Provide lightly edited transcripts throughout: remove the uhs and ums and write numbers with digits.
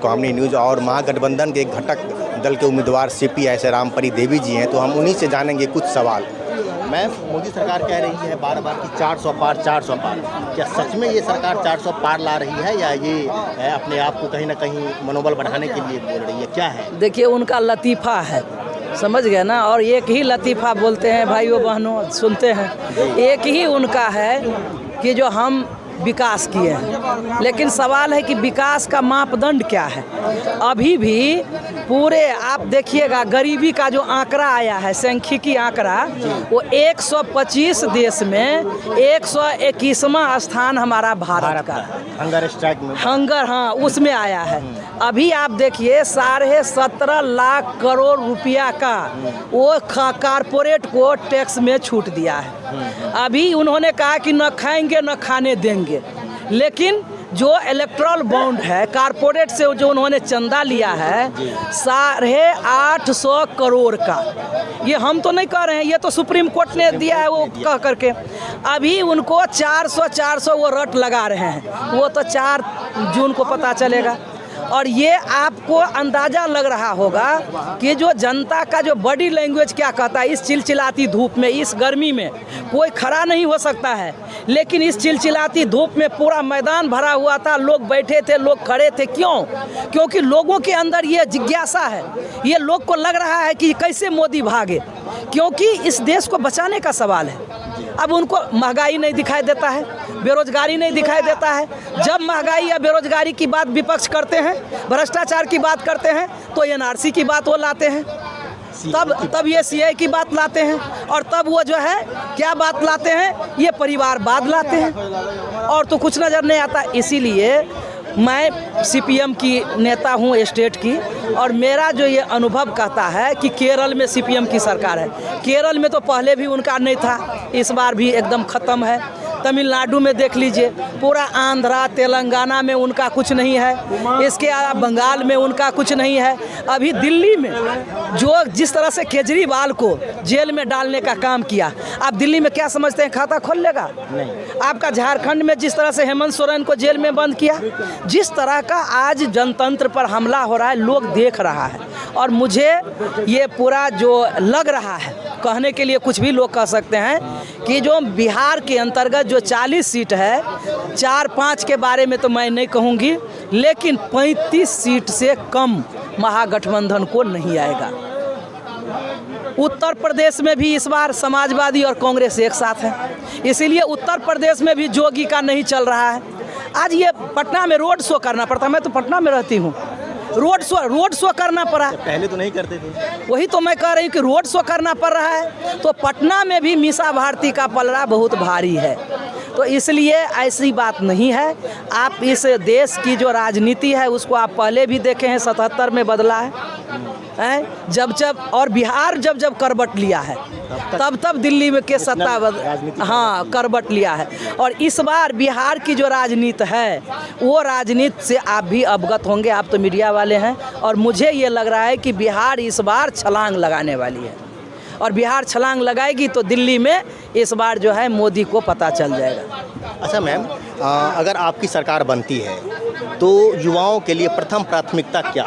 कोहामनी news और महागठबंधन के घटक दल के उम्मीदवार सीपी ऐसे रामपरी देवी जी हैं, तो हम उन्हीं से जानेंगे कुछ सवाल। मैम, मोदी सरकार कह रही है बार बार कि 400 पार 400 पार, क्या सच में ये सरकार 400 पार ला रही है या ये अपने आप को कहीं ना कहीं मनोबल बढ़ाने के लिए बोल रही है, क्या है? देखिए, उनका लतीफ़ा है, समझ गए ना, और एक ही लतीफ़ा बोलते हैं भाइयों बहनों, सुनते हैं, एक ही उनका है कि जो हम विकास किए हैं। लेकिन सवाल है कि विकास का मापदंड क्या है? अभी भी पूरे आप देखिएगा, गरीबी का जो आंकड़ा आया है, सांख्यिकी आंकड़ा, वो 125 देश में 121वां स्थान हमारा भारत का है। हंगर स्ट्राइक में, हंगर, हाँ, उसमें आया है। अभी आप देखिए 17.5 लाख करोड़ रुपया का वो कारपोरेट को टैक्स में छूट दिया है। अभी उन्होंने कहा कि न खाएंगे न खाने देंगे, लेकिन जो इलेक्ट्रल बॉन्ड है कारपोरेट से जो उन्होंने चंदा लिया है 850 करोड़ का, ये हम तो नहीं कह रहे हैं, ये तो सुप्रीम कोर्ट ने दिया है वो कह करके। अभी उनको 400 वो रट लगा रहे हैं, वो तो 4 जून को पता चलेगा। और ये आपको अंदाज़ा लग रहा होगा कि जो जनता का जो बॉडी लैंग्वेज क्या कहता है, इस चिलचिलाती धूप में, इस गर्मी में कोई खड़ा नहीं हो सकता है, लेकिन इस चिलचिलाती धूप में पूरा मैदान भरा हुआ था, लोग बैठे थे, लोग खड़े थे। क्यों? क्योंकि लोगों के अंदर ये जिज्ञासा है, ये लोग को लग रहा है कि कैसे मोदी भागे, क्योंकि इस देश को बचाने का सवाल है। अब उनको महंगाई नहीं दिखाई देता है, बेरोजगारी नहीं दिखाई देता है। जब महंगाई या बेरोजगारी की बात विपक्ष करते हैं, भ्रष्टाचार की बात करते हैं, तो एनआरसी की बात वो लाते हैं, तब ये सीए की बात लाते हैं, और तब वो जो है क्या बात लाते हैं, ये परिवारवाद लाते हैं, और तो कुछ नज़र नहीं आता। इसीलिए मैं सीपीएम की नेता हूँ स्टेट की, और मेरा जो ये अनुभव कहता है कि केरल में सीपीएम की सरकार है। केरल में तो पहले भी उनका नहीं था, इस बार भी एकदम ख़त्म है। तमिलनाडु में देख लीजिए, पूरा आंध्रा तेलंगाना में उनका कुछ नहीं है, इसके अलावा बंगाल में उनका कुछ नहीं है। अभी दिल्ली में जो जिस तरह से केजरीवाल को जेल में डालने का काम किया, आप दिल्ली में क्या समझते हैं खाता खोल लेगा? नहीं। आपका झारखंड में जिस तरह से हेमंत सोरेन को जेल में बंद किया, जिस तरह का आज जनतंत्र पर हमला हो रहा है, लोग देख रहा है। और मुझे ये पूरा जो लग रहा है, कहने के लिए कुछ भी लोग कह सकते हैं कि जो बिहार के अंतर्गत जो 40 सीट है, 4-5 के बारे में तो मैं नहीं कहूँगी, लेकिन 35 सीट से कम महागठबंधन को नहीं आएगा। उत्तर प्रदेश में भी इस बार समाजवादी और कांग्रेस एक साथ है, इसीलिए उत्तर प्रदेश में भी जोगी का नहीं चल रहा है। आज ये पटना में रोड शो करना पड़ता, मैं तो पटना में रहती हूँ, रोड शो करना पड़ा। पहले तो नहीं करते थे। वही तो मैं कह रही हूँ कि रोड शो करना पड़ रहा है। तो पटना में भी मीसा भारती का पलड़ा बहुत भारी है। तो इसलिए ऐसी बात नहीं है। आप इस देश की जो राजनीति है उसको आप पहले भी देखे हैं, 77 में बदला है, जब और बिहार जब करवट लिया है, तब दिल्ली में के सत्ता हाँ करवट लिया है। और इस बार बिहार की जो राजनीति है, वो राजनीति से आप भी अवगत होंगे, आप तो मीडिया वाले हैं, और मुझे ये लग रहा है कि बिहार इस बार छलांग लगाने वाली है, और बिहार छलांग लगाएगी तो दिल्ली में इस बार जो है मोदी को पता चल जाएगा। अच्छा मैम, अगर आपकी सरकार बनती है तो युवाओं के लिए प्रथम प्राथमिकता क्या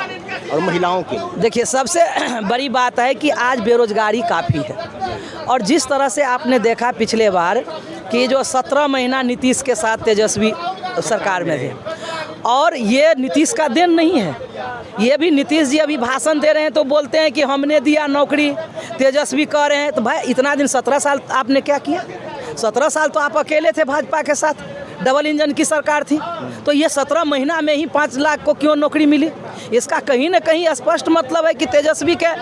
और महिलाओं के लिए? देखिए, सबसे बड़ी बात है कि आज बेरोजगारी काफ़ी है, और जिस तरह से आपने देखा पिछले बार कि जो 17 महीना नीतीश के साथ तेजस्वी सरकार में थे, और ये नीतीश का देन नहीं है, ये भी नीतीश जी अभी भाषण दे रहे हैं तो बोलते हैं कि हमने दिया नौकरी, तेजस्वी कह रहे हैं। तो भाई इतना दिन 17 साल आपने क्या किया? 17 साल तो आप अकेले थे भाजपा के साथ, डबल इंजन की सरकार थी, तो ये 17 महीना में ही 5 लाख को क्यों नौकरी मिली? इसका कहीं ना कहीं स्पष्ट मतलब है कि तेजस्वी के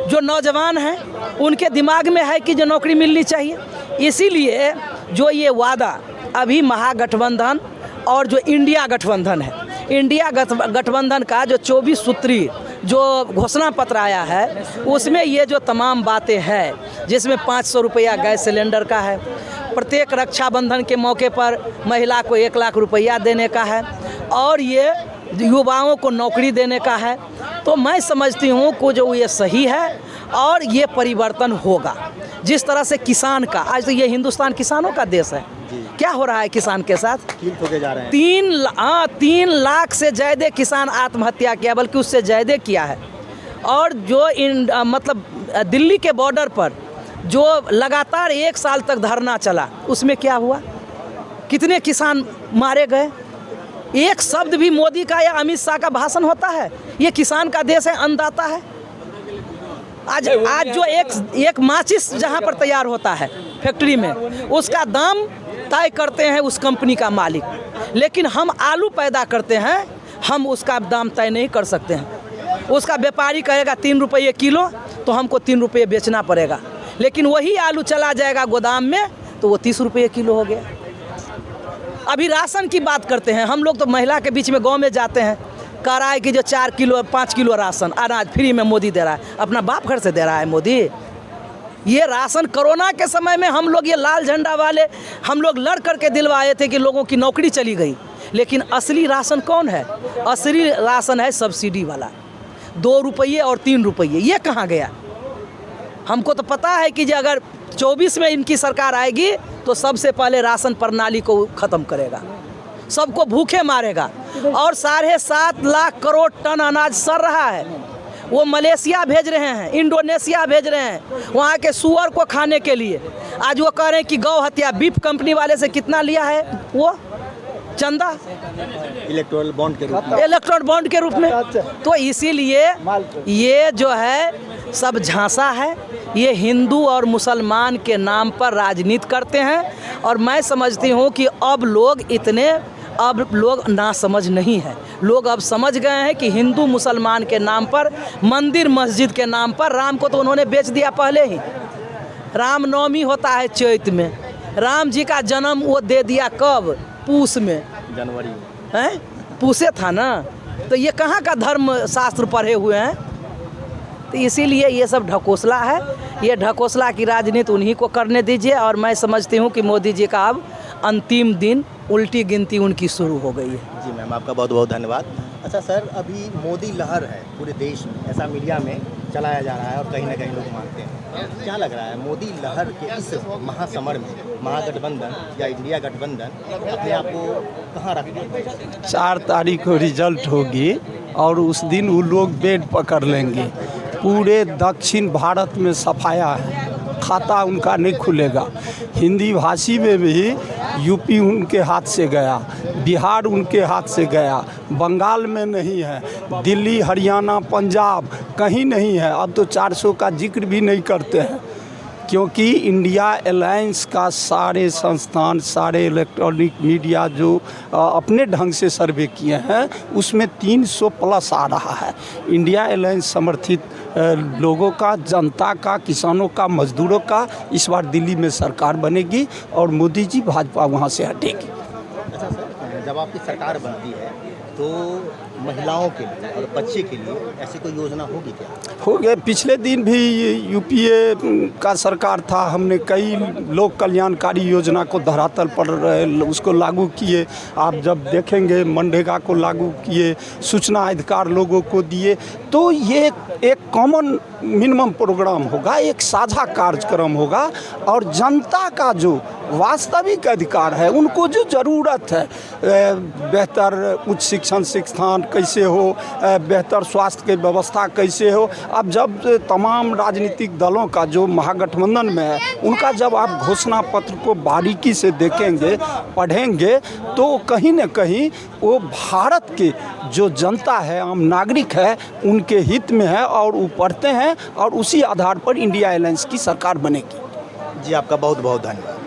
जो नौजवान हैं उनके दिमाग में है कि जो नौकरी मिलनी चाहिए। इसीलिए जो ये वादा अभी महागठबंधन और जो इंडिया गठबंधन है, इंडिया गठबंधन का जो 24 सूत्री जो घोषणा पत्र आया है, उसमें ये जो तमाम बातें हैं, जिसमें 500 रुपया गैस सिलेंडर का है, प्रत्येक रक्षाबंधन के मौके पर महिला को 1 लाख रुपया देने का है, और ये युवाओं को नौकरी देने का है। तो मैं समझती हूँ कि जो ये सही है, और ये परिवर्तन होगा। जिस तरह से किसान का, आज तो ये हिंदुस्तान किसानों का देश है, क्या क्या हो रहा है किसान के साथ? कील ठोके जा रहे हैं। 3 लाख से ज़्यादा किसान आत्महत्या किया, बल्कि उससे ज़्यादा किया है। और जो मतलब दिल्ली के बॉर्डर पर जो लगातार 1 साल तक धरना चला, उसमें क्या हुआ? कितने किसान मारे गए? एक शब्द भी मोदी का या अमित शाह का भाषण होता है? ये किसान का देश है, अन्नदाता है। आज जो एक माचिस जहाँ पर तैयार होता है फैक्ट्री में, उसका दाम तय करते हैं उस कंपनी का मालिक, लेकिन हम आलू पैदा करते हैं, हम उसका दाम तय नहीं कर सकते हैं। उसका व्यापारी कहेगा 3 रुपये किलो, तो हमको 3 रुपये बेचना पड़ेगा, लेकिन वही आलू चला जाएगा गोदाम में तो वो 30 रुपये किलो हो गया। अभी राशन की बात करते हैं हम लोग, तो महिला के बीच में गांव में जाते हैं, कह रहा है कि जो 4 किलो 5 किलो राशन अनाज फ्री में मोदी दे रहा है। अपना बाप घर से दे रहा है मोदी ये राशन। कोरोना के समय में हम लोग ये लाल झंडा वाले हम लोग लड़ करके दिलवाए थे कि लोगों की नौकरी चली गई, लेकिन असली राशन कौन है? असली राशन है सब्सिडी वाला, 2 रुपये और 3 रुपये। ये कहाँ गया? हमको तो पता है कि जो अगर 24 में इनकी सरकार आएगी तो सबसे पहले राशन प्रणाली को ख़त्म करेगा, सबको भूखे मारेगा। और 7.5 लाख करोड़ टन अनाज सड़ रहा है, वो मलेशिया भेज रहे हैं, इंडोनेशिया भेज रहे हैं, वहाँ के सुअर को खाने के लिए। आज वो कह रहे हैं कि गौ हत्या, बीफ कंपनी वाले से कितना लिया है वो चंदा? इलेक्टोरल बॉन्ड के रूप में। इलेक्ट्रॉन बॉन्ड के रूप में। तो इसीलिए ये जो है सब झांसा है, ये हिंदू और मुसलमान के नाम पर राजनीति करते हैं। और मैं समझती हूँ कि अब लोग ना समझ नहीं है, लोग अब समझ गए हैं कि हिंदू मुसलमान के नाम पर, मंदिर मस्जिद के नाम पर, राम को तो उन्होंने बेच दिया पहले ही। रामनवमी होता है चैत में, राम जी का जन्म वो दे दिया कब? पूस में, जनवरी हैं? पूसे था ना। तो ये कहाँ का धर्म शास्त्र पढ़े हुए हैं? तो इसीलिए ये सब ढकोसला है, ये ढकोसला की राजनीति उन्हीं को करने दीजिए। और मैं समझती हूँ कि मोदी जी का अब अंतिम दिन, उल्टी गिनती उनकी शुरू हो गई है। जी मैम, आपका बहुत बहुत धन्यवाद। अच्छा सर, अभी मोदी लहर है पूरे देश में, ऐसा मीडिया में चलाया जा रहा है और कहीं ना कहीं लोग मानते हैं। क्या लग रहा है मोदी लहर के इस महासमर में महागठबंधन या इंडिया गठबंधन अपने आप को कहाँ रख पाएगा? 4 तारीख को रिजल्ट होगी और उस दिन वो लोग बेड पकड़ लेंगे। पूरे दक्षिण भारत में सफाया है, खाता उनका नहीं खुलेगा। हिंदी भाषी में भी यूपी उनके हाथ से गया, बिहार उनके हाथ से गया, बंगाल में नहीं है, दिल्ली हरियाणा पंजाब कहीं नहीं है। अब तो 400 का जिक्र भी नहीं करते हैं, क्योंकि इंडिया अलायंस का सारे संस्थान, सारे इलेक्ट्रॉनिक मीडिया जो अपने ढंग से सर्वे किए हैं, उसमें 300 प्लस आ रहा है। इंडिया अलायंस समर्थित लोगों का, जनता का, किसानों का, मजदूरों का इस बार दिल्ली में सरकार बनेगी और मोदी जी भाजपा वहाँ से हटेगी। अच्छा सर, जब आपकी सरकार बनती है तो महिलाओं के लिए और बच्चे के लिए ऐसी कोई योजना होगी क्या? हो गए। पिछले दिन भी यूपीए का सरकार था, हमने कई लोक कल्याणकारी योजना को धरातल पर उसको लागू किए। आप जब देखेंगे मनरेगा को लागू किए, सूचना अधिकार लोगों को दिए। तो ये एक कॉमन मिनिमम प्रोग्राम होगा, एक साझा कार्यक्रम होगा और जनता का जो वास्तविक अधिकार है, उनको जो ज़रूरत है, बेहतर उच्च शिक्षण संस्थान कैसे हो, बेहतर स्वास्थ्य की व्यवस्था कैसे हो। अब जब तमाम राजनीतिक दलों का जो महागठबंधन में है, उनका जब आप घोषणा पत्र को बारीकी से देखेंगे, पढ़ेंगे, तो कहीं न कहीं वो भारत के जो जनता है, आम नागरिक है, उनके हित में है और वो पढ़ते हैं और उसी आधार पर इंडिया अलायंस की सरकार बनेगी। जी आपका बहुत बहुत धन्यवाद।